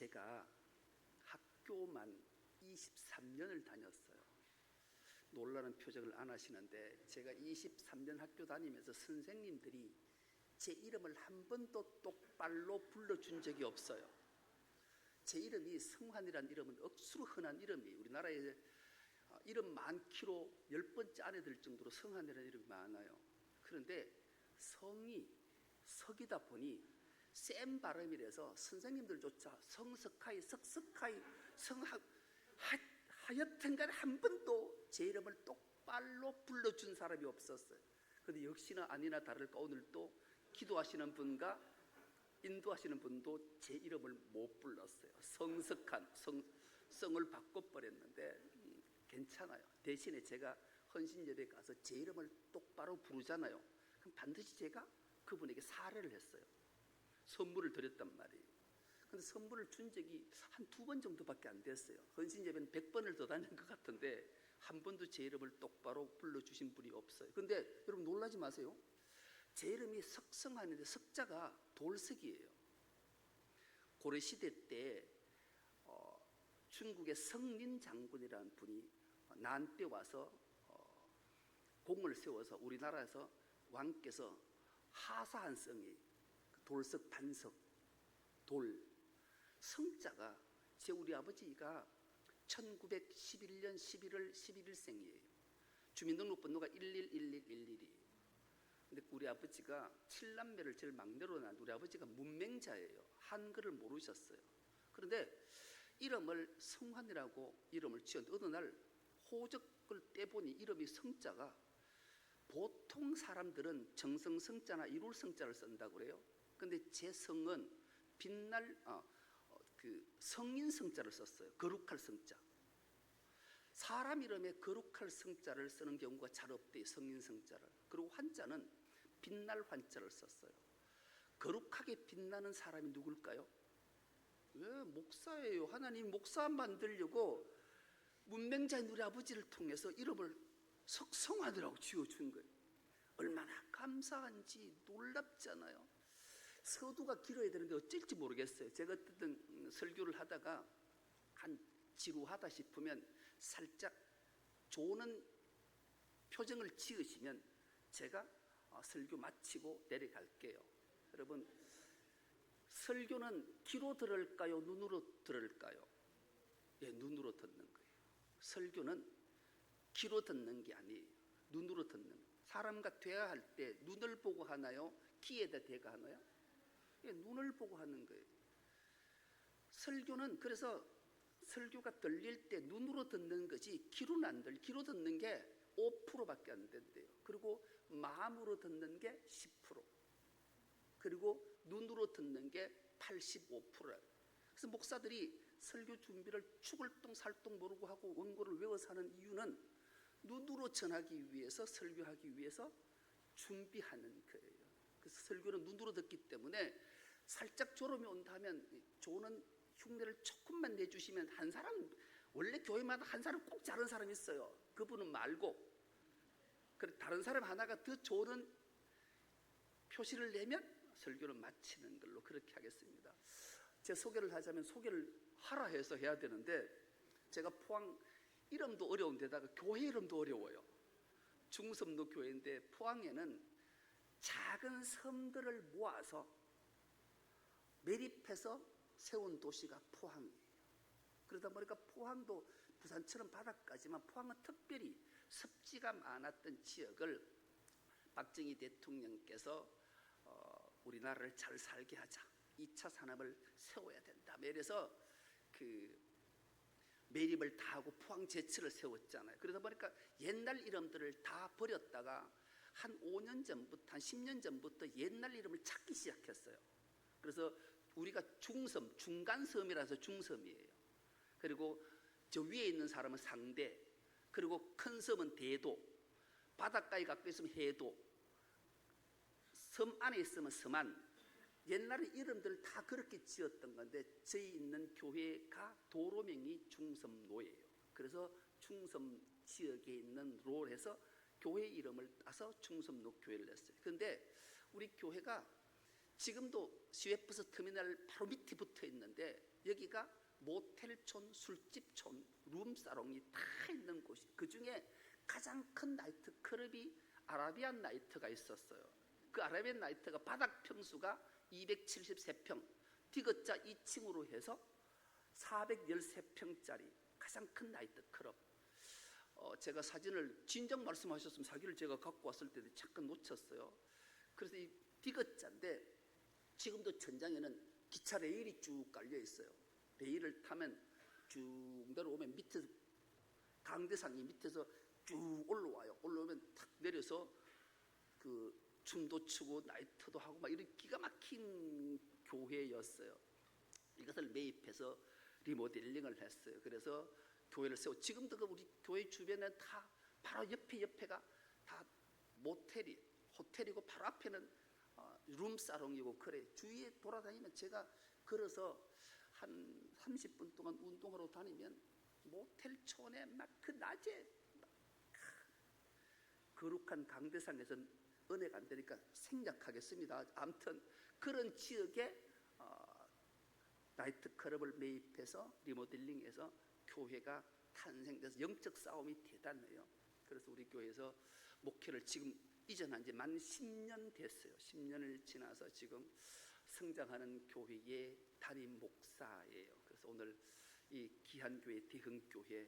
제가 학교만 23년을 다녔어요. 놀라는 표정을 안 하시는데 제가 23년 학교 다니면서 선생님들이 제 이름을 한 번도 똑바로 불러준 적이 없어요. 제 이름이 성환이라는 이름은 억수로 흔한 이름이에요. 우리나라에 이름 많기로 10번째 안에 들 정도로 성환이라는 이름이 많아요. 그런데 성이 석이다 보니 센 발음이라서 선생님들조차 성석하이, 석석하이, 하여튼간에 한 번도 제 이름을 똑바로 불러준 사람이 없었어요. 그런데 역시나 아니나 다를까 오늘도 기도하시는 분과 인도하시는 분도 제 이름을 못 불렀어요. 성석한, 성을 바꿔버렸는데 괜찮아요. 대신에 제가 헌신예배 가서 제 이름을 똑바로 부르잖아요. 그럼 반드시 제가 그분에게 사례를 했어요. 선물을 드렸단 말이에요. 근데 선물을 준 적이 한 2번 정도밖에 안 됐어요. 헌신예배는 100번을 더 다닌 것 같은데 한 번도 제 이름을 똑바로 불러주신 분이 없어요. 근데 여러분 놀라지 마세요. 제 이름이 석성하는데 석자가 돌석이에요. 고려시대 때 중국의 성린 장군이라는 분이 난때 와서 공을 세워서 우리나라에서 왕께서 하사한 성이 돌석 단석 돌 성자가 제 우리 아버지가 1911년 11월 11일생이에요. 주민등록번호가 111111이에요. 근데 우리 아버지가 7남매를 제일 막내로 낳은 우리 아버지가 문맹자예요. 한글을 모르셨어요. 그런데 이름을 성환이라고 이름을 지었는데 어느 날 호적을 떼보니 이름이 성자가 보통 사람들은 정성성자나 이룰성자를 쓴다고 그래요. 근데 제 성은 빛날 성인성자를 썼어요. 거룩할 성자. 사람 이름에 거룩할 성자를 쓰는 경우가 잘 없대요. 성인성자를. 그리고 환자는 빛날 환자를 썼어요. 거룩하게 빛나는 사람이 누굴까요? 목사예요. 하나님 목사 만들려고 문맹자인 우리 아버지를 통해서 이름을 석성환이라고 지어준 거예요. 얼마나 감사한지 놀랍잖아요. 서두가 길어야 되는데 어쩔지 모르겠어요. 제가 어떤 설교를 하다가 한 지루하다 싶으면 살짝 조는 표정을 지으시면 제가 설교 마치고 내려갈게요. 여러분, 설교는 귀로 들을까요? 눈으로 들을까요? 눈으로 듣는 거예요. 설교는 귀로 듣는 게 아니에요. 눈으로 듣는 거예요. 사람과 대화할 때 눈을 보고 하나요? 귀에다 대가 하나요? 눈을 보고 하는 거예요. 설교는 그래서 설교가 들릴 때 눈으로 듣는 거지 귀로는 안 들려. 귀로 듣는 게 5%밖에 안 된대요. 그리고 마음으로 듣는 게 10%. 그리고 눈으로 듣는 게 85%. 그래서 목사들이 설교 준비를 추글똥살똥 모르고 하고 원고를 외워서 하는 이유는 눈으로 전하기 위해서 설교하기 위해서 준비하는 거예요. 그래서 설교는 눈으로 듣기 때문에 살짝 졸음이 온다면 조는 흉내를 조금만 내주시면 한 사람, 원래 교회마다 한 사람 꼭 잘하는 사람이 있어요. 그분은 말고 다른 사람 하나가 더 좋은 표시를 내면 설교를 마치는 걸로 그렇게 하겠습니다. 제 소개를 하자면 소개를 하라 해서 해야 되는데 제가 포항 이름도 어려운데다가 교회 이름도 어려워요. 중섬로 교회인데 포항에는 작은 섬들을 모아서 매립해서 세운 도시가 포항이에요. 그러다 보니까 포항도 부산처럼 바닷가지만 포항은 특별히 습지가 많았던 지역을 박정희 대통령께서 우리나라를 잘 살게 하자, 2차 산업을 세워야 된다. 이래서 매립을 다 하고 포항 제철을 세웠잖아요. 그러다 보니까 옛날 이름들을 다 버렸다가 한 5년 전부터 한 10년 전부터 옛날 이름을 찾기 시작했어요. 그래서 우리가 중섬, 중간섬이라서 중섬이에요. 그리고 저 위에 있는 사람은 상대, 그리고 큰 섬은 대도, 바닷가에 가까이 있으면 해도, 섬 안에 있으면 섬안. 옛날에 이름들을 다 그렇게 지었던 건데 저희 있는 교회가 도로명이 중섬로예요. 그래서 중섬 지역에 있는 로를 해서 교회 이름을 따서 중섬로 교회를 냈어요. 그런데 우리 교회가 지금도 시외버스 터미널 바로 밑에 붙어 있는데 여기가 모텔촌, 술집촌, 룸사롱이 다 있는 곳이, 그중에 가장 큰 나이트 클럽이 아라비안 나이트가 있었어요. 그 아라비안 나이트가 바닥 평수가 273평, 디귿자 2층으로 해서 413평짜리 가장 큰 나이트 클럽. 제가 사진을 진작 말씀하셨으면 사기를 제가 갖고 왔을 때 잠깐 놓쳤어요. 그래서 이 디귿자인데 지금도 천장에는 기차 레일이 쭉 깔려 있어요. 레일을 타면 쭉 내려오면 밑에서 강대상이 밑에서 쭉 올라와요. 올라오면 탁 내려서 그 춤도 추고 나이트도 하고 막 이런 기가 막힌 교회였어요. 이것을 매입해서 리모델링을 했어요. 그래서 교회를 세워. 지금도 그 우리 교회 주변에 다 바로 옆에가 다 모텔이 호텔이고 바로 앞에는 룸사롱이고 그래. 주위에 돌아다니면 제가 걸어서 한 30분 동안 운동하러 다니면 모텔촌에 막 그 낮에 거룩한 강대상에서는 은혜가 안 되니까 생략하겠습니다. 아무튼 그런 지역에 나이트클럽을 매입해서 리모델링해서 교회가 탄생돼서 영적 싸움이 대단해요. 그래서 우리 교회에서 목회를 지금 이전한 지 만 10년 됐어요. 10년을 지나서 지금 성장하는 교회의 담임 목사예요. 그래서 오늘 이 기한교회 대흥교회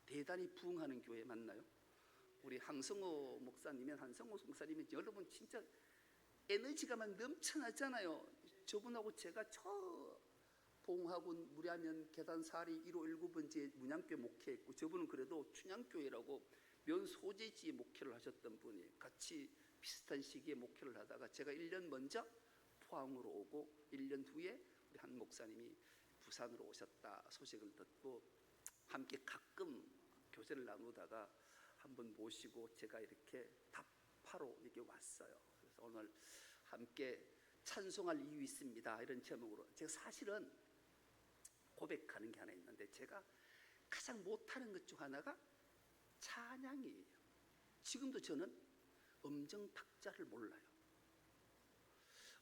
대단히 부흥하는 교회 맞나요? 우리 한성호 목사님은 여러분 진짜 에너지가 막 넘쳐나잖아요. 저분하고 제가 저 봉학원 무량면 계단사리 1호 19번지에 문양교회 목회했고, 저분은 그래도 춘향교회라고 면 소재지에 목회를 하셨던 분이 같이 비슷한 시기에 목회를 하다가 제가 1년 먼저 포항으로 오고 1년 후에 우리 한 목사님이 부산으로 오셨다 소식을 듣고 함께 가끔 교제를 나누다가 한번 모시고 제가 이렇게 답하러 이렇게 왔어요. 그래서 오늘 함께 찬송할 이유 있습니다 이런 제목으로. 제가 사실은 고백하는 게 하나 있는데 제가 가장 못하는 것 중 하나가 찬양이에요. 지금도 저는 음정 박자를 몰라요.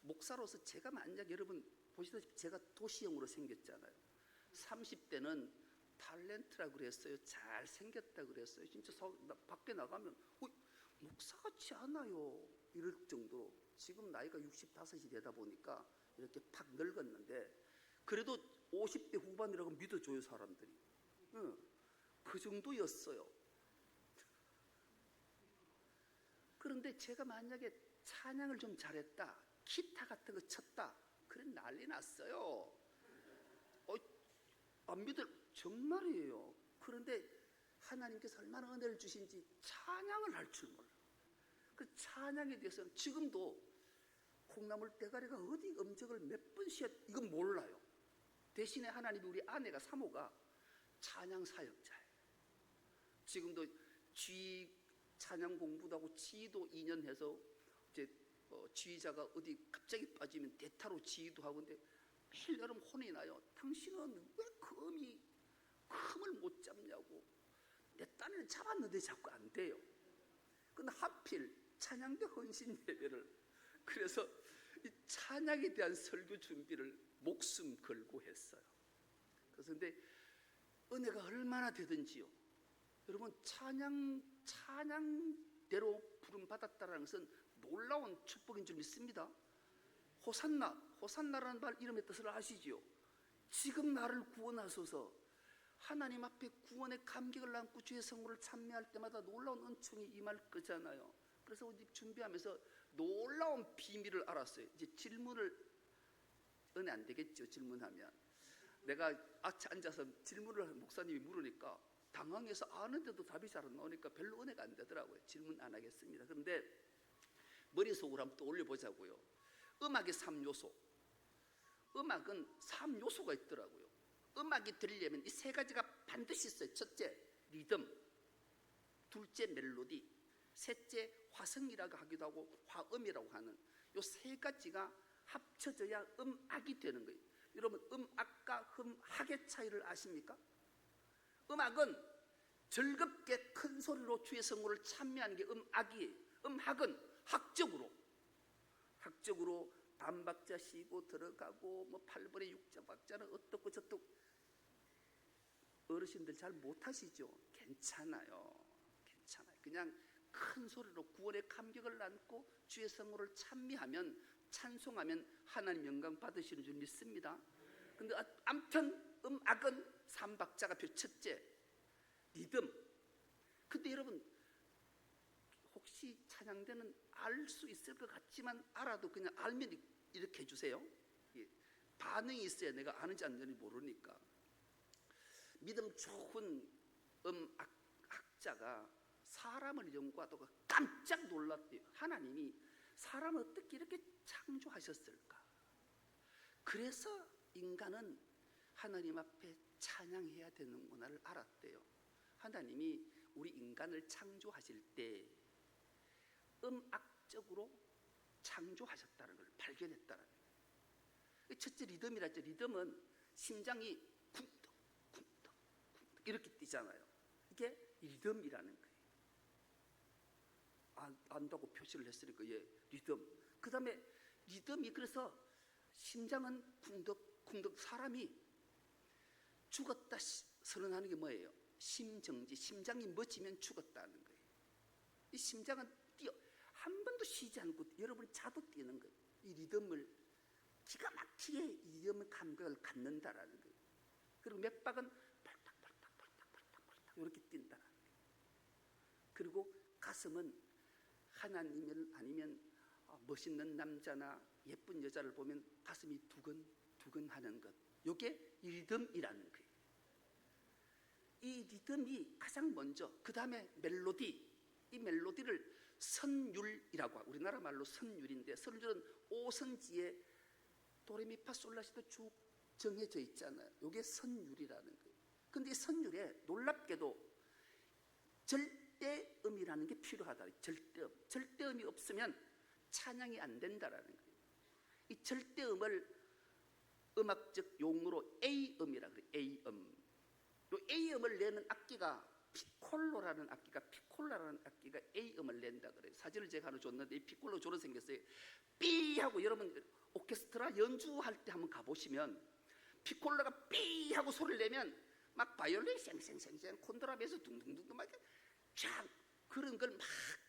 목사로서 제가 만약 여러분 보시다시피 제가 도시형으로 생겼잖아요. 30대는 탤런트라 그랬어요. 잘생겼다 그랬어요. 진짜 밖에 나가면 목사 같지 않아요 이럴 정도로. 지금 나이가 65이 되다 보니까 이렇게 팍 늙었는데 그래도 50대 후반이라고 믿어줘요 사람들이. 그 정도였어요. 그런데 제가 만약에 찬양을 좀 잘했다, 기타 같은 거 쳤다, 그래 난리 났어요. 안 믿을, 정말이에요. 그런데 하나님께서 얼마나 은혜를 주신지 찬양을 할 줄 몰라요. 그 찬양에 대해서는 지금도 콩나물 대가리가 어디 음정을 몇 번씩 이건 몰라요. 대신에 하나님이 우리 아내가 사모가 찬양 사역자예요. 지금도 쥐 찬양 공부도 하고 지휘도 2년 해서 이제 지휘자가 어디 갑자기 빠지면 대타로 지휘도 하고. 근데 매일 여러분 혼이 나요. 당신은 왜 금을 못 잡냐고. 내 딴에는 잡았는데 자꾸 안 돼요. 근데 하필 찬양대 헌신 예배를, 그래서 이 찬양에 대한 설교 준비를 목숨 걸고 했어요. 그래서 근데 은혜가 얼마나 되든지요. 여러분 찬양대로 부름 받았다는 것은 놀라운 축복인 줄 믿습니다. 호산나라는 말 이름의 뜻을 아시지요? 지금 나를 구원하소서. 하나님 앞에 구원의 감격을 안고 주의 성물을 찬미할 때마다 놀라운 은총이 임할 거잖아요. 그래서 준비하면서 놀라운 비밀을 알았어요. 이제 질문을, 은혜 안 되겠죠 질문하면. 내가 앉아서 질문을 목사님이 물으니까 당황해서 아는데도 답이 잘 안 나오니까 별로 은혜가 안 되더라고요. 질문 안 하겠습니다. 그런데 머릿속으로 한번 또 올려보자고요. 음악의 3요소. 음악은 3요소가 있더라고요. 음악이 들리려면 이 3가지가 반드시 있어요. 첫째, 리듬. 둘째, 멜로디. 셋째, 화성이라고 하기도 하고 화음이라고 하는 이 3가지가 합쳐져야 음악이 되는 거예요. 여러분 음악과 흠악의 차이를 아십니까? 음악은 즐겁게 큰 소리로 주의 성물을 찬미하는 게 음악이에요. 음악은 학적으로 안박자 쉬고 들어가고 뭐 8번의 육자박자는 어떻고 저떻고 어르신들 잘 못하시죠? 괜찮아요. 괜찮아요. 그냥 큰 소리로 구원의 감격을 안고 주의 성호를 찬미하면 찬송하면 하나님 영광 받으시는 줄 믿습니다. 근데 아무튼 악은 3박자가 표 첫째 리듬. 근데 여러분 혹시 찬양대는 알 수 있을 것 같지만 알아도 그냥 알면 이렇게 해주세요. 반응이 있어야 내가 아는지 안 아는지 모르니까. 믿음 좋은 학자가 사람을 연구하다가 깜짝 놀랐대요. 하나님이 사람을 어떻게 이렇게 창조하셨을까? 그래서 인간은 하나님 앞에 찬양해야 되는구나를 알았대요. 하나님이 우리 인간을 창조하실 때 음악적으로 창조하셨다는 걸 발견했다는 거예요. 첫째 리듬이라 했죠. 리듬은 심장이 쿵덕 쿵덕 쿵덕 이렇게 뛰잖아요. 이게 리듬이라는 거예요. 안다고 표시를 했으니까 예, 리듬. 그 다음에 리듬이 그래서 심장은 쿵덕 쿵덕. 사람이 죽었다 선언하는 게 뭐예요? 심정지. 심장이 멎으면 죽었다는 거예요. 이 심장은 한 번도 쉬지 않고 여러분이 자도 뛰는 거예요. 이 리듬을 기가 막히게 이 리듬의 감각을 갖는다라는 거예요. 그리고 맥박은 팔딱팔딱팔딱팔딱 이렇게 뛴다라는 거예요. 그리고 가슴은 하나님을 아니면 멋있는 남자나 예쁜 여자를 보면 가슴이 두근두근 하는 것. 이게 리듬이라는 거예요. 이 리듬이 가장 먼저. 그 다음에 멜로디. 이 멜로디를 선율이라고 하고 우리나라 말로 선율인데 선율은 오선지에 도레미파솔라시도 쭉 정해져 있잖아요. 이게 선율이라는 거예요. 근데 이 선율에 놀랍게도 절대음이라는 게 필요하다. 절대음. 절대음이 없으면 찬양이 안 된다라는 거예요. 이 절대음을 음악적 용어로 A음이라고 그래요. A음. 이 A음을 내는 악기가 피콜로라는 악기가 A음을 낸다 그래요. 사진을 제가 하나 줬는데 이 피콜로 저런 생겼어요. 삐 하고 여러분 오케스트라 연주할 때 한번 가보시면 피콜로가 삐 하고 소리를 내면 막 바이올린 쌩쌩쌩쌩 콘드라베이스 둥둥둥둥 막 쫙 그런 걸 막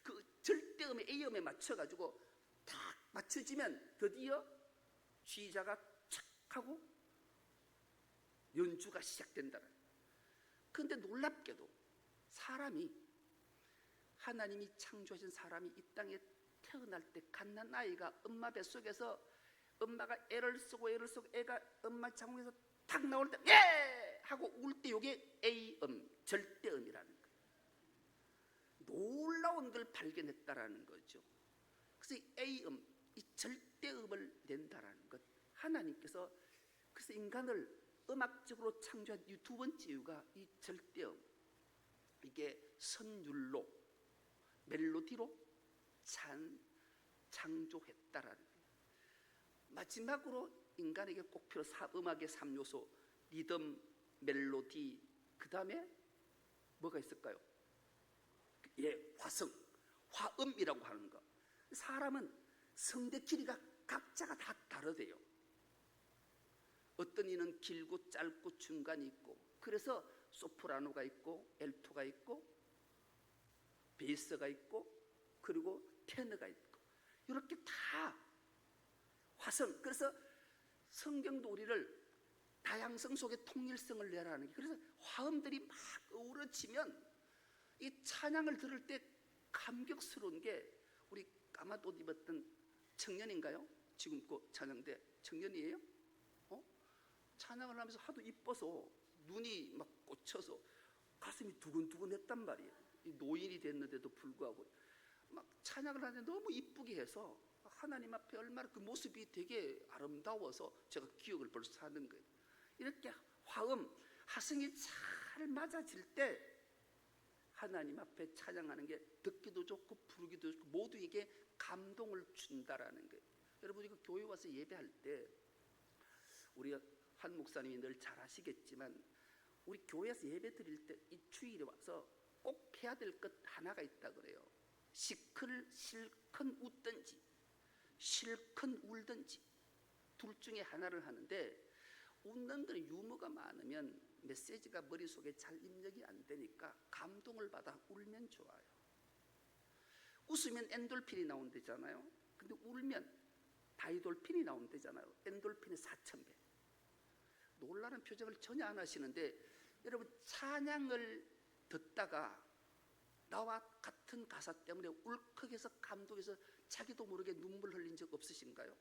그 절대음의 A음에 맞춰가지고 딱 맞춰지면 드디어 G자가 착 하고 연주가 시작된다. 그런데 놀랍게도 사람이 하나님이 창조하신 사람이 이 땅에 태어날 때 갓난아이가 엄마 뱃속에서 엄마가 애를 쓰고 애가 엄마 장궁에서 탁 나올 때 예! 하고 울 때 이게 A음, 절대음이라는 거예요. 놀라운 걸 발견했다라는 거죠. 그래서 이 A음, 이 절대음을 낸다라는 것. 하나님께서 그래서 인간을 음악적으로 창조한 이 두 번째 이유가 이 절대음. 이게 선율로 멜로디로 창조했다라는 거예요. 마지막으로 인간에게 꼭 필요한 음악의 3요소 리듬, 멜로디, 그 다음에 뭐가 있을까요? 예, 화성, 화음이라고 하는 거. 사람은 성대 길이가 각자가 다 다르대요. 어떤 이는 길고 짧고 중간이 있고 그래서 소프라노가 있고 엘토가 있고 베이스가 있고 그리고 테너가 있고 이렇게 다 화성. 그래서 성경도 우리를 다양성 속에 통일성을 내라는 게 그래서 화음들이 막 어우러지면 이 찬양을 들을 때 감격스러운 게 우리 까만 옷 입었던 청년인가요? 지금 그 찬양대 청년이에요? 찬양을 하면서 하도 이뻐서 눈이 막 꽂혀서 가슴이 두근두근 했단 말이에요. 이 노인이 됐는데도 불구하고 막 찬양을 하는데 너무 이쁘게 해서 하나님 앞에 얼마나 그 모습이 되게 아름다워서 제가 기억을 벌써 하는 거예요. 이렇게 화음, 하성이 잘 맞아질 때 하나님 앞에 찬양하는 게 듣기도 좋고 부르기도 좋고 모두에게 감동을 준다라는 거예요. 여러분 이거 교회 와서 예배할 때 우리 한 목사님이 늘 잘 아시겠지만 우리 교회에서 예배 드릴 때 이 주일에 와서 꼭 해야 될 것 하나가 있다 그래요. 시큰 실컷 웃든지 실컷 울든지 둘 중에 하나를 하는데, 웃는 건 유머가 많으면 메시지가 머릿속에 잘 입력이 안 되니까 감동을 받아 울면 좋아요. 웃으면 엔돌핀이 나온대잖아요. 근데 울면 다이돌핀이 나온대잖아요. 엔돌핀이 4,000배. 놀라는 표정을 전혀 안 하시는데, 여러분 찬양을 듣다가 나와 같은 가사 때문에 울컥해서 감동해서 자기도 모르게 눈물 흘린 적 없으신가요?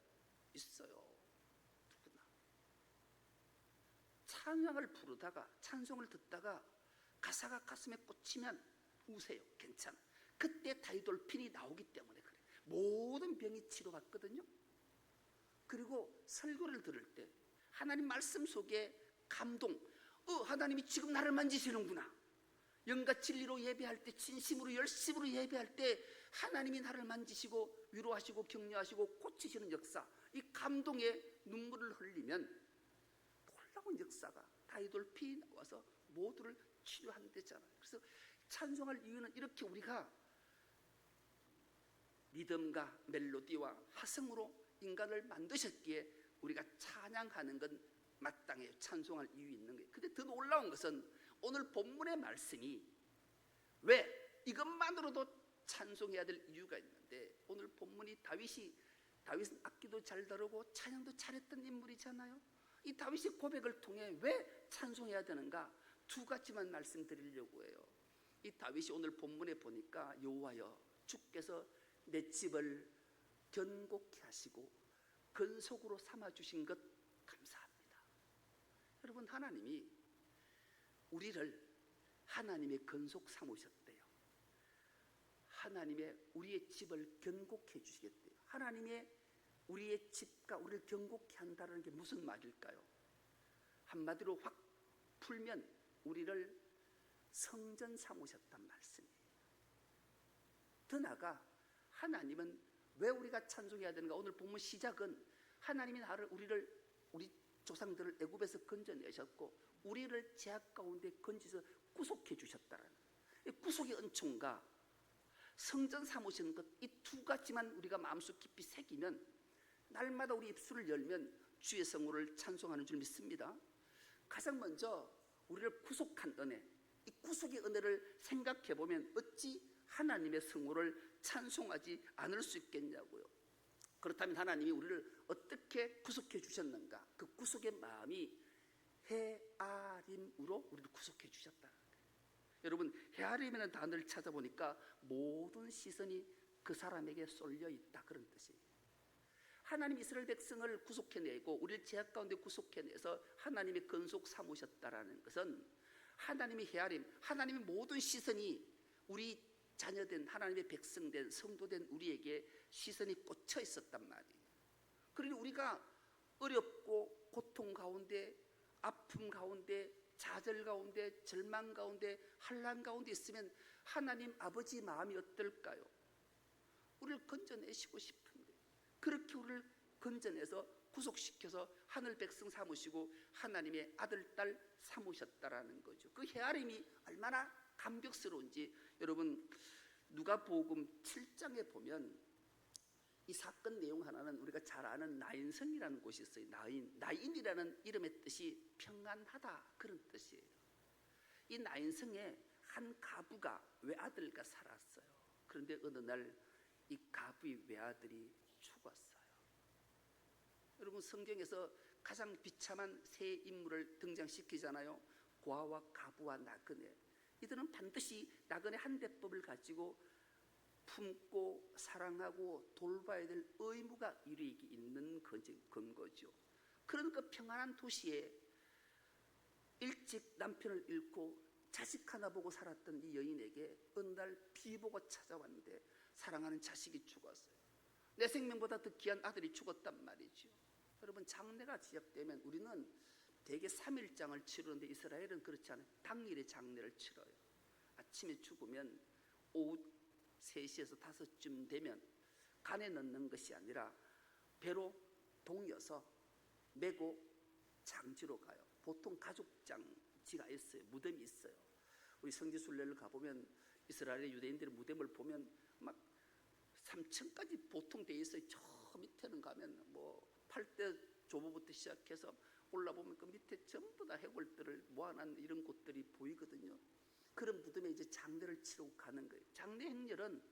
있어요. 누구나. 찬양을 부르다가, 찬송을 듣다가 가사가 가슴에 꽂히면 우세요. 괜찮아. 그때 다이돌핀이 나오기 때문에 그래. 모든 병이 치료받거든요. 그리고 설교를 들을 때 하나님 말씀 속에 감동, 하나님이 지금 나를 만지시는구나. 영과 진리로 예배할 때, 진심으로 열심으로 예배할 때 하나님이 나를 만지시고 위로하시고 격려하시고 고치시는 역사, 이 감동에 눈물을 흘리면 놀라운 역사가 다이돌핀이 나와서 모두를 치료한대잖아요. 그래서 찬송할 이유는 이렇게 우리가 리듬과 멜로디와 화성으로 인간을 만드셨기에 우리가 찬양하는 건 마땅해요. 찬송할 이유 있는 거예요. 근데 더 놀라운 것은 오늘 본문의 말씀이 왜 이것만으로도 찬송해야 될 이유가 있는데, 오늘 본문이 다윗은 악기도 잘 다루고 찬양도 잘했던 인물이잖아요. 이 다윗의 고백을 통해 왜 찬송해야 되는가, 두 가지만 말씀드리려고 해요. 이 다윗이 오늘 본문에 보니까 여호와여 주께서 내 집을 견고케 하시고 근속으로 삼아주신 것 감사합니다. 여러분, 하나님이 우리를 하나님의 근속 삼으셨대요. 하나님의 우리의 집을 견고케 해주시겠대요. 하나님의 우리의 집과 우리를 견고케 한다는 게 무슨 말일까요? 한마디로 확 풀면 우리를 성전 삼으셨단 말씀이에요. 더 나아가 하나님은 왜 우리가 찬송해야 되는가? 오늘 본문 시작은 하나님이 우리 조상들을 애굽에서 건져내셨고 우리를 제약 가운데 건지서 구속해 주셨다라는, 구속의 은총과 성전 삼으시는 것, 이 두 가지만 우리가 마음속 깊이 새기면 날마다 우리 입술을 열면 주의 성호를 찬송하는 줄 믿습니다. 가장 먼저 우리를 구속한 은혜, 이 구속의 은혜를 생각해 보면 어찌 하나님의 성호를 찬송하지 않을 수 있겠냐고요. 그렇다면 하나님이 우리를 어떻게 구속해 주셨는가? 그 구속의 마음이 헤아림으로 우리를 구속해 주셨다. 여러분, 헤아림이라는 단어를 찾아보니까 모든 시선이 그 사람에게 쏠려 있다, 그런 뜻이에요. 하나님 이스라엘 백성을 구속해내고 우리를 제약 가운데 구속해내서 하나님의 근속 삼으셨다라는 것은 하나님의 헤아림, 하나님의 모든 시선이 우리 자녀된 하나님의 백성된 성도된 우리에게 시선이 꽂혀 있었단 말이에요. 그러니 우리가 어렵고 고통 가운데, 아픔 가운데, 좌절 가운데, 절망 가운데, 환난 가운데 있으면 하나님 아버지 마음이 어떨까요? 우리를 건져내시고 싶은데, 그렇게 우리를 건져내서 구속시켜서 하늘 백성 삼으시고 하나님의 아들, 딸 삼으셨다라는 거죠. 그 헤아림이 얼마나 감격스러운지 여러분, 누가복음 7장에 보면 이 사건 내용 하나는 우리가 잘 아는 나인성이라는 곳이 있어요. 나인이라는 이름의 뜻이 평안하다, 그런 뜻이에요. 이 나인성에 한 가부가 외아들과 살았어요. 그런데 어느 날 이 가부의 외아들이 죽었어요. 여러분, 성경에서 가장 비참한 세 인물을 등장시키잖아요. 고아와 가부와 나그네. 이들은 반드시 나그네 한 대법을 가지고 품고 사랑하고 돌봐야 될 의무가 이르기 있는 근거죠. 그런 그 평안한 도시에 일찍 남편을 잃고 자식 하나 보고 살았던 이 여인에게 어느 날 비보가 찾아왔는데 사랑하는 자식이 죽었어요. 내 생명보다 더 귀한 아들이 죽었단 말이죠. 여러분, 장례가 시작되면 우리는 대개 3일장을 치르는데 이스라엘은 그렇지 않아요. 당일에 장례를 치러요. 아침에 죽으면 오후 3시에서 5쯤 되면 간에 넣는 것이 아니라 배로 동여서 메고 장지로 가요. 보통 가족장지가 있어요. 무덤이 있어요. 우리 성지순례를 가보면 이스라엘의 유대인들의 무덤을 보면 막 3층까지 보통 돼 있어요. 저 밑에는 가면 뭐 8대 조보부터 시작해서 올라보면 그 밑에 전부 다 해골들을 모아놓은 이런 곳들이 보이거든요. 그런 무덤에 이제 장례를 치르고 가는 거예요. 장례 행렬은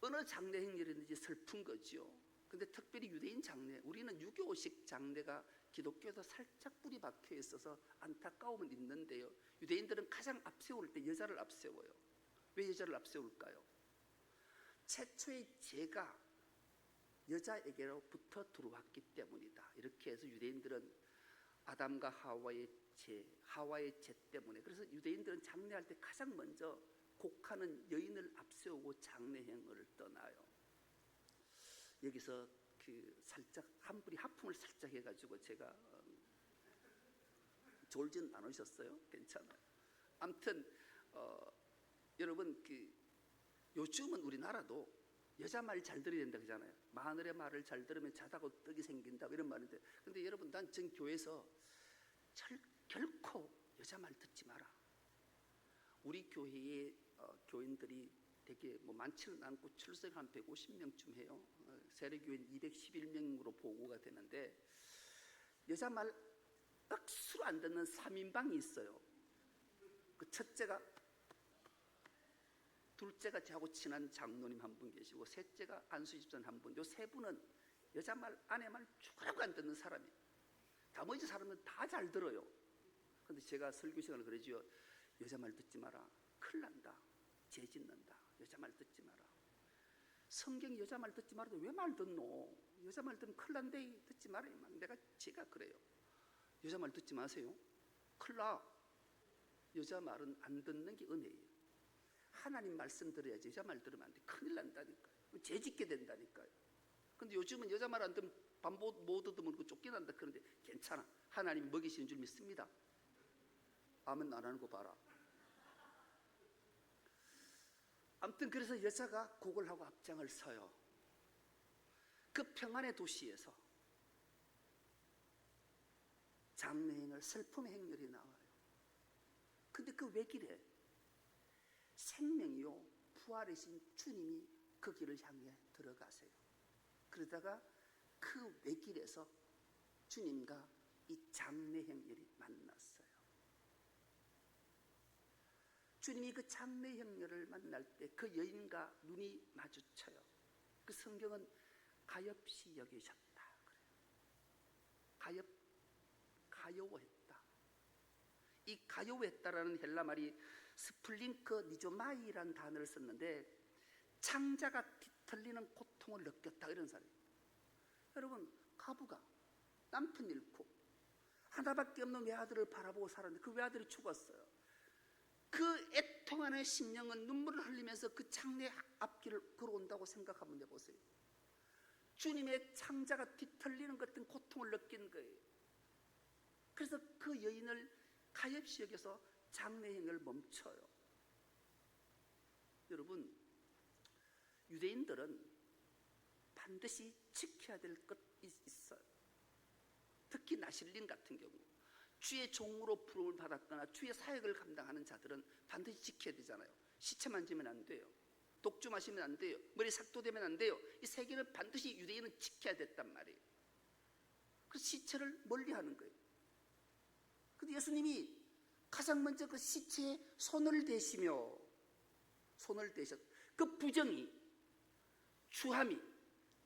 어느 장례 행렬이든지 슬픈 거죠. 근데 특별히 유대인 장례, 우리는 유교식 장례가 기독교에서 살짝 뿌리 박혀 있어서 안타까움은 있는데요, 유대인들은 가장 앞세울 때 여자를 앞세워요. 왜 여자를 앞세울까요? 최초의 죄가 여자에게로부터 들어왔기 때문이다. 이렇게 해서 유대인들은 아담과 하와의 죄 때문에, 그래서 유대인들은 장례할 때 가장 먼저 곡하는 여인을 앞세우고 장례행을 떠나요. 여기서 그 살짝 한 분이 하품을 살짝 해가지고 제가 졸지는 않으셨어요? 괜찮아요. 아무튼 여러분, 그 요즘은 우리나라도 여자 말 잘 들어야 된다 그러잖아요. 마늘의 말을 잘 들으면 자다고 떡이 생긴다 이런 말인데, 근데 여러분, 난 전 교회에서 결코 여자 말 듣지 마라. 우리 교회의 교인들이 되게 뭐 많지는 않고 출석 한 150명쯤 해요. 세례교인 211명으로 보고가 되는데, 여자 말 억수로 안 듣는 3인방이 있어요. 그 첫째가, 둘째가 저하고 친한 장로님 한 분 계시고, 셋째가 안수집사님 한 분. 요 세 분은 여자 말, 아내 말 죽어라고 안 듣는 사람이에요. 나머지 사람은 다 잘 들어요. 근데 제가 설교 시간을 그러지요. 여자 말 듣지 마라. 큰일 난다. 죄 짓는다. 여자 말 듣지 마라. 성경이 여자 말 듣지 말아도 왜 말 듣노? 여자 말 듣으면 큰일 난데 듣지 마라. 제가 그래요. 여자 말 듣지 마세요. 큰일 나. 여자 말은 안 듣는 게 은혜예요. 하나님 말씀 들어야지 여자 말 들으면 안 돼. 큰일 난다니까요. 죄 짓게 된다니까요. 근데 요즘은 여자 말 안 듣으면 밥 못 얻으면 쫓겨난다 그러는데 괜찮아. 하나님이 먹이시는 줄 믿습니다. 아멘 안 하는 거 봐라. 아무튼 그래서 여자가 곡을 하고 앞장을 서요. 그 평안의 도시에서 장례행을, 슬픔의 행렬이 나와요. 근데 그 외길에 생명이요 부활이신 주님이 그 길을 향해 들어가세요. 그러다가 그 외길에서 주님과 이 장례 행렬이 만났어요. 주님이 그 장례 행렬을 만날 때 그 여인과 눈이 마주쳐요. 그 성경은 가엾이 여기셨다 그래요. 가여워했다. 이 가여워했다라는 헬라 말이 스플링크 니조마이라는 단어를 썼는데, 창자가 뒤틀리는 고통을 느꼈다 이런 사람이에요. 여러분, 가부가 남편 잃고 하나밖에 없는 외아들을 바라보고 살았는데 그 외아들이 죽었어요. 그 애통하는 심령은 눈물을 흘리면서 그 장례 앞길을 걸어온다고 생각하면 해보세요. 주님의 창자가 뒤틀리는 것 같은 고통을 느낀 거예요. 그래서 그 여인을 가엾이 여겨서 장례행을 멈춰요. 여러분, 유대인들은 반드시 지켜야 될 것 있어요. 특히 나실린 같은 경우 주의 종으로 부름을 받았거나 주의 사역을 감당하는 자들은 반드시 지켜야 되잖아요. 시체 만지면 안 돼요. 독주 마시면 안 돼요. 머리 삭도되면 안 돼요. 이 세 개는 반드시 유대인은 지켜야 됐단 말이에요. 그 시체를 멀리하는 거예요. 근데 예수님이 가장 먼저 그 시체에 손을 대시며, 그 부정이, 추함이,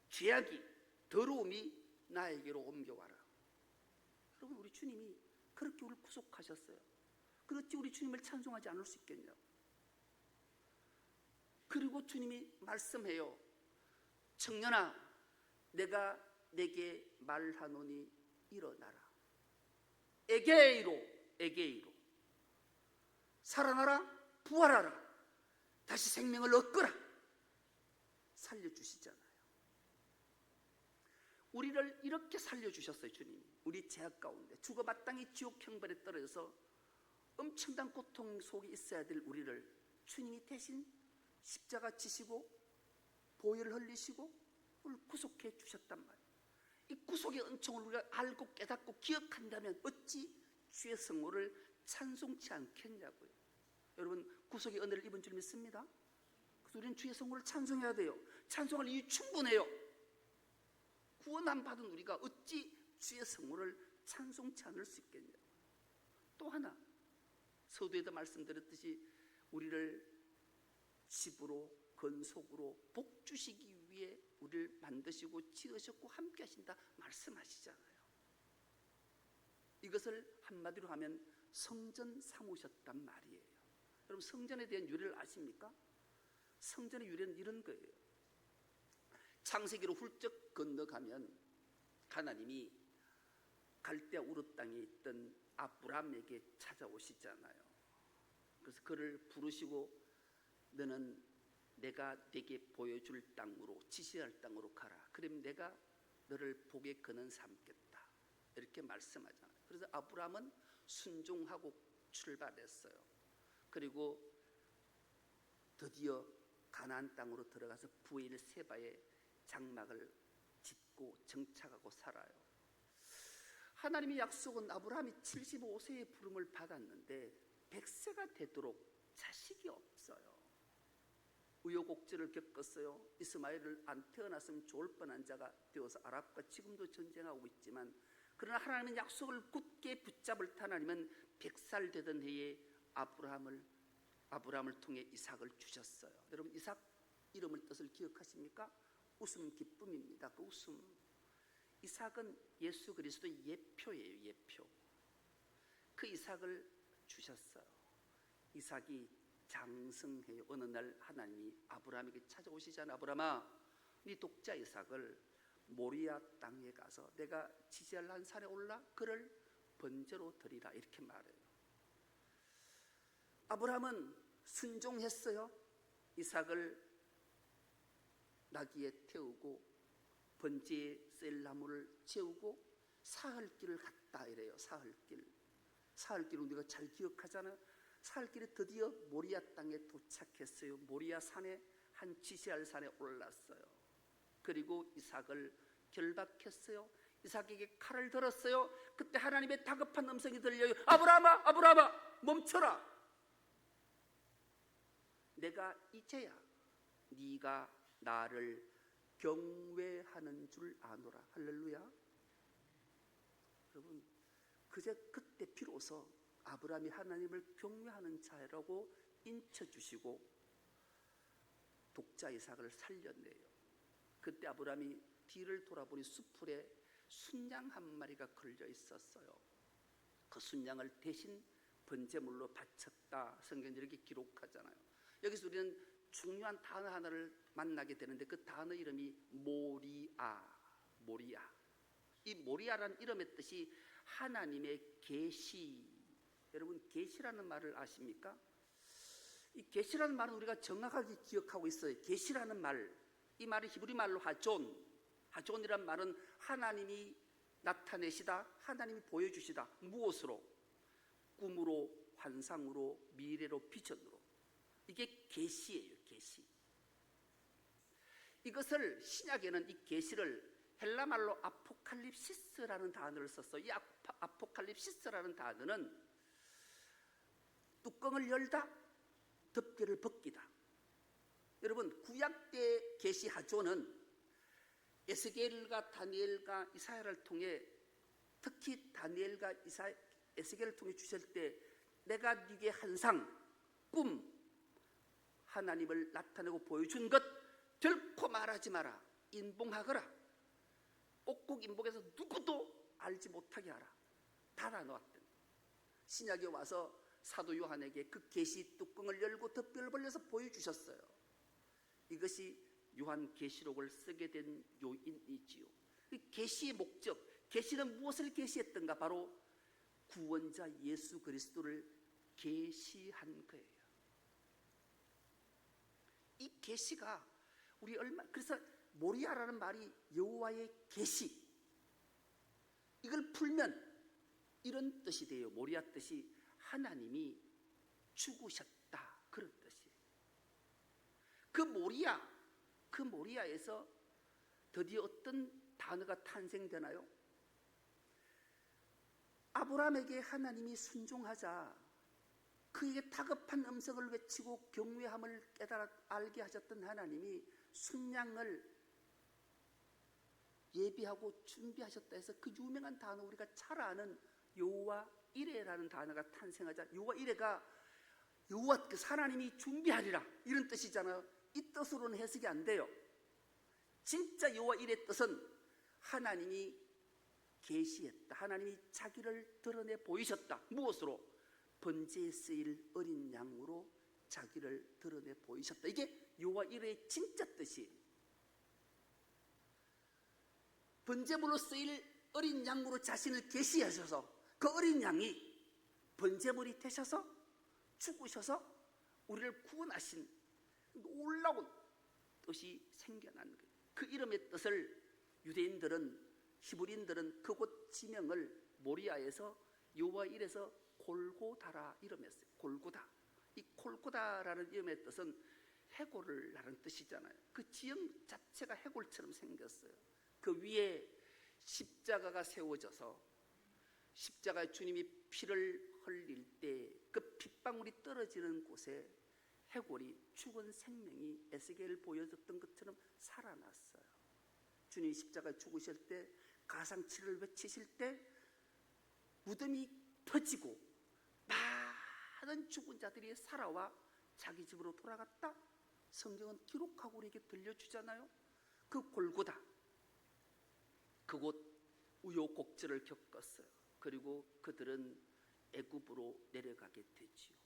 죄악이, 더러움이 나에게로 옮겨와라. 여러분, 우리 주님이 그렇게 우리를 구속하셨어요. 그렇지 우리 주님을 찬송하지 않을 수 있겠냐고. 그리고 주님이 말씀해요. 청년아, 내가 내게 말하노니 일어나라. 에게이로 살아나라, 부활하라, 다시 생명을 얻거라. 살려주시잖아요. 우리를 이렇게 살려주셨어요. 주님이 우리 죄악 가운데 죽어 마땅히 지옥 형벌에 떨어져서 엄청난 고통 속에 있어야 될 우리를 주님이 대신 십자가 지시고 보혈을 흘리시고 우리를 구속해 주셨단 말이에요. 이 구속의 은총을 우리가 알고 깨닫고 기억한다면 어찌 주의 성호를 찬송치 않겠냐고요. 여러분, 구속의 은혜를 입은 줄 믿습니다. 그래서 우리는 주의 성호를 찬송해야 돼요. 찬송할 이유 충분해요. 구원 안 받은 우리가 어찌 주의 성물을 찬송치 않을 수 있겠냐. 또 하나, 서두에도 말씀드렸듯이 우리를 집으로 건속으로 복 주시기 위해 우리를 만드시고 지으셨고 함께 하신다 말씀하시잖아요. 이것을 한마디로 하면 성전 삼으셨단 말이에요. 여러분, 성전에 대한 유래를 아십니까? 성전의 유래는 이런 거예요. 창세기로 훌쩍 건너가면 하나님이 갈대아 우르 땅에 있던 아브라함에게 찾아오시잖아요. 그래서 그를 부르시고 너는 내가 네게 보여줄 땅으로, 지시할 땅으로 가라. 그럼 내가 너를 복의 근원 삼겠다. 이렇게 말씀하잖아요. 그래서 아브라함은 순종하고 출발했어요. 그리고 드디어 가나안 땅으로 들어가서 부엘 세바에 장막을 짓고 정착하고 살아요. 하나님의 약속은 아브라함이 75세의 부름을 받았는데 100세가 되도록 자식이 없어요. 우여곡절을 겪었어요. 이스마엘을 안 태어났으면 좋을 뻔한 자가 되어서 아랍과 지금도 전쟁하고 있지만, 그러나 하나님은 약속을 굳게 붙잡을 하나님은 100살 되던 해에 아브라함을 통해 이삭을 주셨어요. 여러분, 이삭 이름을 뜻을 기억하십니까? 웃음 기쁨입니다. 그 웃음. 이삭은 예수 그리스도의 예표예요. 예표. 그 이삭을 주셨어요. 이삭이 장성해요. 어느 날 하나님이 아브라함에게 찾아오시잖아요. 아브라함아, 네 독자 이삭을 모리아 땅에 가서 내가 지지할 한 산에 올라 그를 번제로 드리라. 이렇게 말해요. 아브라함은 순종했어요. 이삭을 나귀에 태우고 번제에 쓸 나무를 채우고 사흘길을 갔다 이래요. 사흘길 우리가 잘 기억하잖아요. 사흘길에 드디어 모리아 땅에 도착했어요. 모리아 산에 한 지시할 산에 올랐어요. 그리고 이삭을 결박했어요. 이삭에게 칼을 들었어요. 그때 하나님의 다급한 음성이 들려요. 아브라함아, 아브라함아, 멈춰라. 내가 이제야 네가 나를 경외하는 줄 아노라. 할렐루야. 여러분, 그때 비로소 아브라함이 하나님을 경외하는 자라고 인쳐주시고 독자 이삭을 살렸네요. 그때 아브라함이 뒤를 돌아보니 수풀에 순양 한 마리가 걸려 있었어요. 그 순양을 대신 번제물로 바쳤다. 성경이 이렇게 기록하잖아요. 여기서 우리는 중요한 단어 하나를 만나게 되는데 그 단어 이름이 모리아. 이 모리아라는 이름의 뜻이 하나님의 계시. 여러분, 계시라는 말을 아십니까? 이 계시라는 말은 우리가 정확하게 기억하고 있어요. 계시라는 말, 이 말이 히브리 말로 하존이란 말은 하나님이 나타내시다, 하나님이 보여주시다. 무엇으로? 꿈으로, 환상으로, 미래로, 비전으로. 이게 계시예요. 계시. 이것을 신약에는 이 계시를 헬라 말로 아포칼립시스라는 단어를 썼어요. 이 아포칼립시스라는 단어는 뚜껑을 열다, 덮개를 벗기다. 여러분, 구약 때 계시 하존은 에스겔과 다니엘과 이사야를 통해, 특히 다니엘과 에스겔을 통해 주실 때 내가 네게 한 상, 꿈, 하나님을 나타내고 보여준 것 결코 말하지 마라. 인봉하거라. 옥국 인봉해서 누구도 알지 못하게 하라. 닫아놓았던. 신약에 와서 사도 요한에게 그 계시 뚜껑을 열고 덮개를 벌려서 보여주셨어요. 이것이 요한 계시록을 쓰게 된 요인이지요. 계시의 목적, 계시는 무엇을 계시했던가? 바로 구원자 예수 그리스도를 계시한 거예요. 이 계시가 우리 그래서 모리아라는 말이 여호와의 계시. 이걸 풀면 이런 뜻이 돼요. 모리아 뜻이 하나님이 죽으셨다, 그런 뜻이에요. 그 모리아에서 드디어 어떤 단어가 탄생되나요? 아브라함에게 하나님이 순종하자 그에게 다급한 음성을 외치고 경외함을 깨달아 알게 하셨던 하나님이 순양을 예비하고 준비하셨다 해서 그 유명한 단어, 우리가 잘 아는 여호와 이레라는 단어가 탄생하자. 여호와 이레가 여호와 하나님이 준비하리라 이런 뜻이잖아요. 이 뜻으로는 해석이 안 돼요. 진짜 여호와 이레의 뜻은 하나님이 계시했다, 하나님이 자기를 드러내 보이셨다. 무엇으로? 번제에 쓰일 어린 양으로 자기를 드러내 보이셨다. 이게 여호와 이레의 진짜 뜻이에요. 번제물로 쓰일 어린 양으로 자신을 계시하셔서 그 어린 양이 번제물이 되셔서 죽으셔서 우리를 구원하신 놀라운 뜻이 생겨난 거예요. 그 이름의 뜻을 유대인들은, 히브리인들은 그곳 지명을 모리아에서 여호와 이레에서 골고다라 이름했어요. 골고다. 이 골고다라는 이름의 뜻은 해골을 나는 뜻이잖아요. 그 지형 자체가 해골처럼 생겼어요. 그 위에 십자가가 세워져서 십자가에 주님이 피를 흘릴 때 그 핏방울이 떨어지는 곳에 해골이, 죽은 생명이 에스겔을 보여줬던 것처럼 살아났어요. 주님이 십자가에 죽으실 때, 가상치를 외치실 때 무덤이 터지고 많은 죽은 자들이 살아와 자기 집으로 돌아갔다. 성경은 기록하고 우리에게 들려주잖아요. 그 골고다, 그곳 우여곡절을 겪었어요. 그리고 그들은 애굽으로 내려가게 되지요.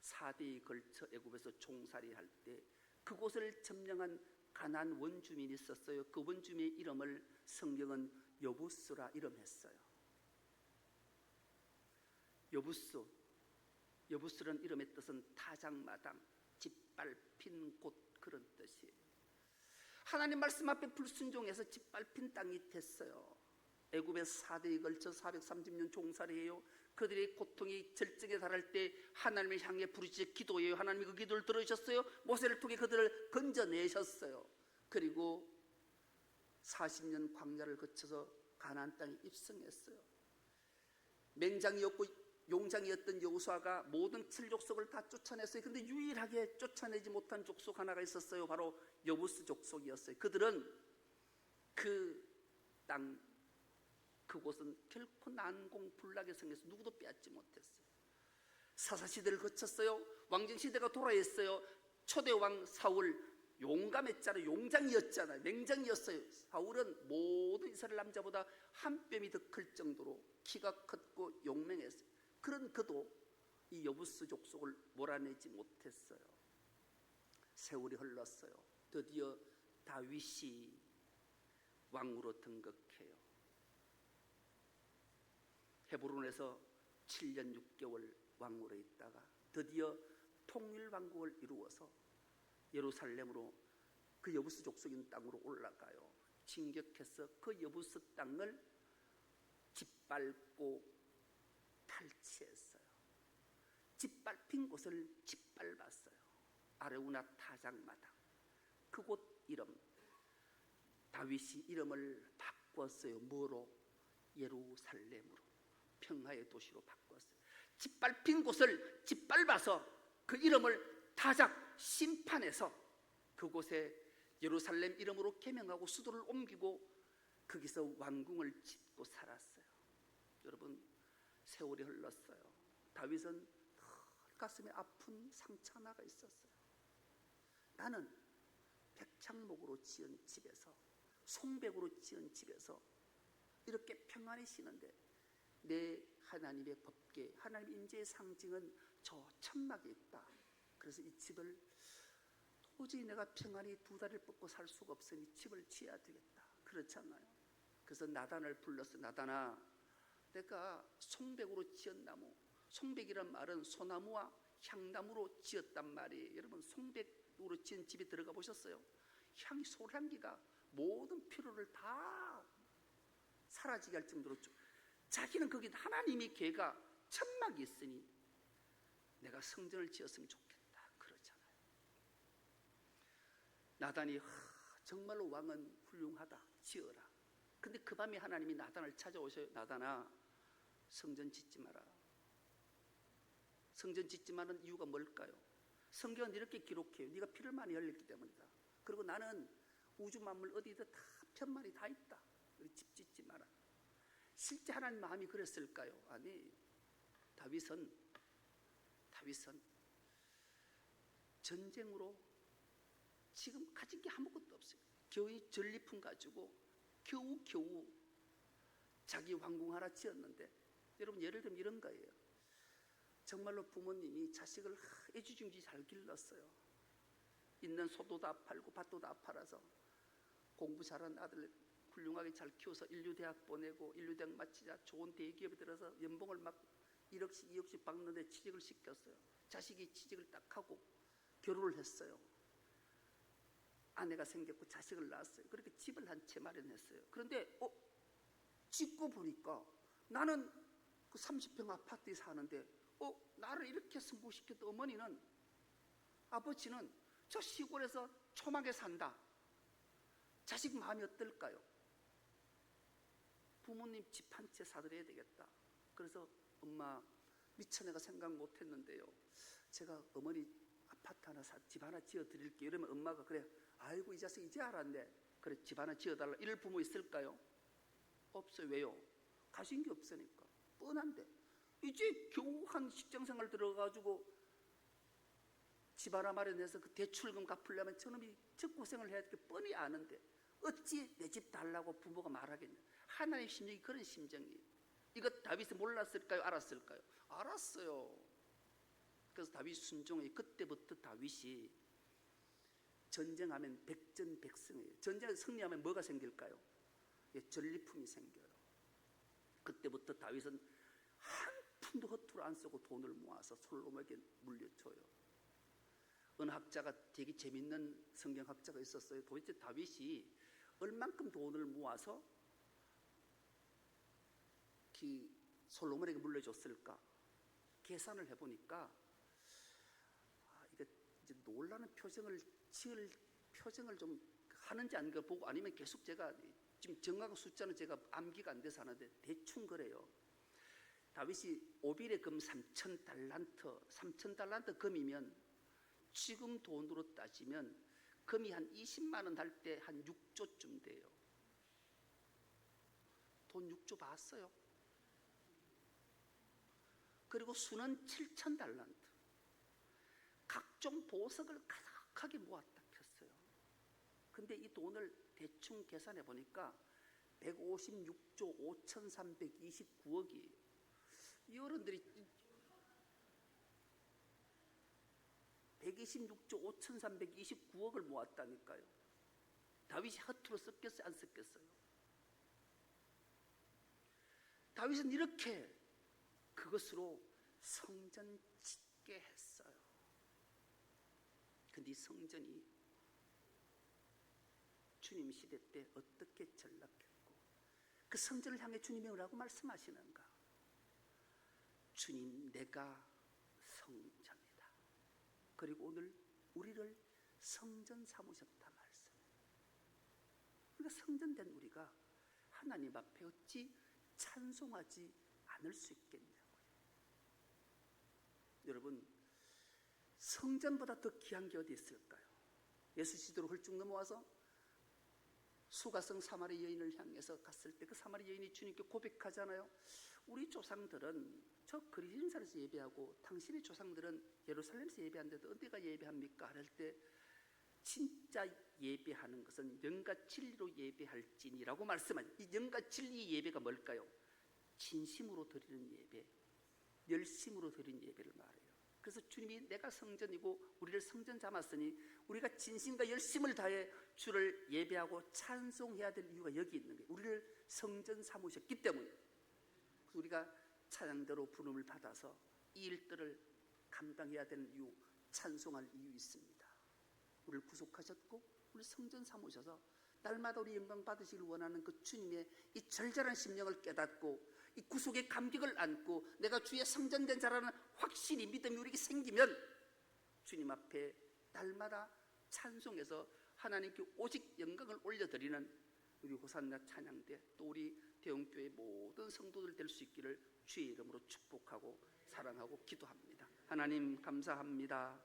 4대에 걸쳐 애굽에서 종살이할 때 그곳을 점령한 가나안 원주민이 있었어요. 그 원주민의 이름을 성경은 여부스라 이름했어요. 여부스라는 이름의 뜻은 타작마당, 짓밟힌 곳, 그런 뜻이에요. 하나님 말씀 앞에 불순종해서 짓밟힌 땅이 됐어요. 애굽에서 4대에 걸쳐 430년 종살이해요. 그들의 고통이 절정에 달할 때 하나님을 향해 부르짖어 기도해요. 하나님이 그 기도를 들으셨어요. 모세를 통해 그들을 건져내셨어요. 그리고 40년 광야를 거쳐서 가나안 땅에 입성했어요. 맹장이었고 용장이었던 여호수아가 모든 7족속을 다 쫓아냈어요. 그런데 유일하게 쫓아내지 못한 족속 하나가 있었어요. 바로 여부스 족속이었어요. 그들은 그 땅, 그곳은 결코 난공불락의 성에서 누구도 빼앗지 못했어요. 사사시대를 거쳤어요. 왕정시대가 돌아했어요. 초대왕 사울 용감했잖아요. 용장이었잖아요. 맹장이었어요. 사울은 모든 이스라엘 남자보다 한 뼘이 더 클 정도로 키가 컸고 용맹했어요. 그런 그도 이 여부스 족속을 몰아내지 못했어요. 세월이 흘렀어요. 드디어 다윗이 왕으로 등극해요. 헤브론에서 7년 6개월 왕으로 있다가 드디어 통일왕국을 이루어서 예루살렘으로, 그 여부스 족속인 땅으로 올라가요. 진격해서 그 여부스 땅을 짓밟고 탈취했어요. 짓밟힌 곳을 짓밟았어요. 아레우나 타작마당, 그곳 이름, 다윗이 이름을 바꿨어요. 뭐로? 예루살렘으로, 평화의 도시로 바꿨어요. 짓밟힌 곳을 짓밟아서 그 이름을 타작, 심판해서 그곳에 예루살렘 이름으로 개명하고 수도를 옮기고 거기서 왕궁을 짓고 살았어요. 여러분, 세월이 흘렀어요. 다윗은 가슴에 아픈 상처 하나가 있었어요. 나는 백창목으로 지은 집에서, 송백으로 지은 집에서 이렇게 평안히 쉬는데 내 하나님의 법궤, 하나님 임재의 상징은 저 천막에 있다. 그래서 이 집을 도저히 내가 평안히 두 다리를 뻗고 살 수가 없으니 집을 지어야 되겠다. 그렇잖아요. 그래서 나단을 불러서, 나단아, 내가 송백으로 지은 나무, 송백이란 말은 소나무와 향나무로 지었단 말이에요. 여러분, 송백으로 지은 집에 들어가 보셨어요? 향이, 솔향기가 모든 피로를 다 사라지게 할 정도로, 자기는 거기 하나님의 궤가 천막이 있으니 내가 성전을 지었으면 좋겠다, 그러잖아요. 나단이 정말로 왕은 훌륭하다, 지어라. 근데 그 밤에 하나님이 나단을 찾아오셔요. 나단아, 성전 짓지 마라. 성전 짓지 마는 이유가 뭘까요? 성경은 이렇게 기록해요. 네가 피를 많이 흘렸기 때문이다. 그리고 나는 우주 만물 어디든 다 편만이 다 있다. 집 짓지 마라. 실제 하나님 마음이 그랬을까요? 아니, 다윗은 전쟁으로 지금 가진 게 아무것도 없어요. 겨우 전리품 가지고 겨우 자기 왕궁 하나 지었는데, 여러분 예를 들면 이런 거예요. 정말로 부모님이 자식을 애지중지 잘 길렀어요. 있는 소도 다 팔고 밭도 다 팔아서 공부 잘한 아들 훌륭하게 잘 키워서 인류대학 보내고, 인류대학 마치자 좋은 대기업에 들어서 연봉을 막 1억씩 2억씩 받는데 취직을 시켰어요. 자식이 취직을 딱 하고 결혼을 했어요. 아내가 생겼고 자식을 낳았어요. 그렇게 집을 한 채 마련했어요. 그런데 짓고 보니까 나는 그 30평 아파트에 사는데 나를 이렇게 성공시켰던 어머니는, 아버지는 저 시골에서 초막에 산다. 자식 마음이 어떨까요? 부모님 집 한 채 사드려야 되겠다. 그래서 엄마, 미처 내가 생각 못했는데요, 제가 어머니 아파트 하나 집 하나 지어드릴게요. 이러면 엄마가 그래, 아이고 이 자식 이제 알았네, 그래 집 하나 지어달라, 이럴 부모 있을까요? 없어요. 왜요? 가진 게 없으니까. 뻔한데 이제 겨우 한 직장생활 들어가지고 집 하나 마련해서 그 대출금 갚으려면 저놈이 저 고생을 해야 될 게 뻔히 아는데 어찌 내 집 달라고 부모가 말하겠냐. 하나님의 심정이 그런 심정이에요. 이거 다윗이 몰랐을까요? 알았을까요? 알았어요. 그래서 다윗 순종해. 그때부터 다윗이 전쟁하면 백전백승이에요. 전쟁에 승리하면 뭐가 생길까요? 전리품이 생겨요. 그때부터 다윗은 한 푼도 허투루 안 쓰고 돈을 모아서 솔로몬에게 물려줘요. 어느 학자가 되게 재밌는 성경학자가 있었어요. 도대체 다윗이 얼만큼 돈을 모아서 솔로몬에게 물려줬을까? 계산을 해보니까 이게 이제 놀라는 표정을 지을 표정을 좀 하는지 안 보고, 아니면 계속 제가 지금 정확한 숫자는 제가 암기가 안 돼서 하는데 대충 그래요. 다윗이 오빌의 금 3,000달란트 금이면 지금 돈으로 따지면 금이 한 20만 원 할 때 한 6조쯤 돼요. 돈 6조 봤어요. 그리고 수는 7,000달란트. 각종 보석을 가득하게 모았다 켰어요. 근데 이 돈을 대충 계산해 보니까 156조 5,329억이에요. 이 어른들이 126조 5,329억을 모았다니까요. 다윗이 허투루 썼겠어요? 안 썼겠어요? 다윗은 이렇게 그것으로 성전 짓게 했어요. 근데 이 성전이 주님 시대 때 어떻게 전락했고, 그 성전을 향해 주님이 뭐라고 말씀하시는가? 주님, 내가 성전이다. 그리고 오늘 우리를 성전 삼으셨다 말씀해요. 그러니까 성전된 우리가 하나님 앞에 어찌 찬송하지 않을 수 있겠냐고요. 여러분, 성전보다 더 귀한 게 어디 있을까요? 예수 시대로 훌쩍 넘어와서 수가성 사마리 여인을 향해서 갔을 때 그 사마리 여인이 주님께 고백하잖아요. 우리 조상들은 저 그리심산에서 예배하고 당신의 조상들은 예루살렘에서 예배하는데도 어디가 예배합니까? 할 때 진짜 예배하는 것은 영과 진리로 예배할지니라고 말씀하죠. 이 영과 진리 예배가 뭘까요? 진심으로 드리는 예배, 열심으로 드리는 예배를 말해요. 그래서 주님이 내가 성전이고 우리를 성전 삼았으니 우리가 진심과 열심을 다해 주를 예배하고 찬송해야 될 이유가 여기 있는 거예요. 우리를 성전 삼으셨기 때문에 우리가 찬양대로 부름을 받아서 이 일들을 감당해야 되는 이유, 찬송할 이유 있습니다. 우리를 구속하셨고 우리 성전 삼으셔서 날마다 우리 영광 받으시길 원하는 그 주님의 이 절절한 심령을 깨닫고 이 구속의 감격을 안고 내가 주의 성전된 자라는 확신이, 믿음이 우리에게 생기면 주님 앞에 날마다 찬송해서 하나님께 오직 영광을 올려드리는 우리 호산나 찬양대, 또 우리 대형교회 모든 성도들 될 수 있기를 주의 이름으로 축복하고 사랑하고 기도합니다. 하나님 감사합니다.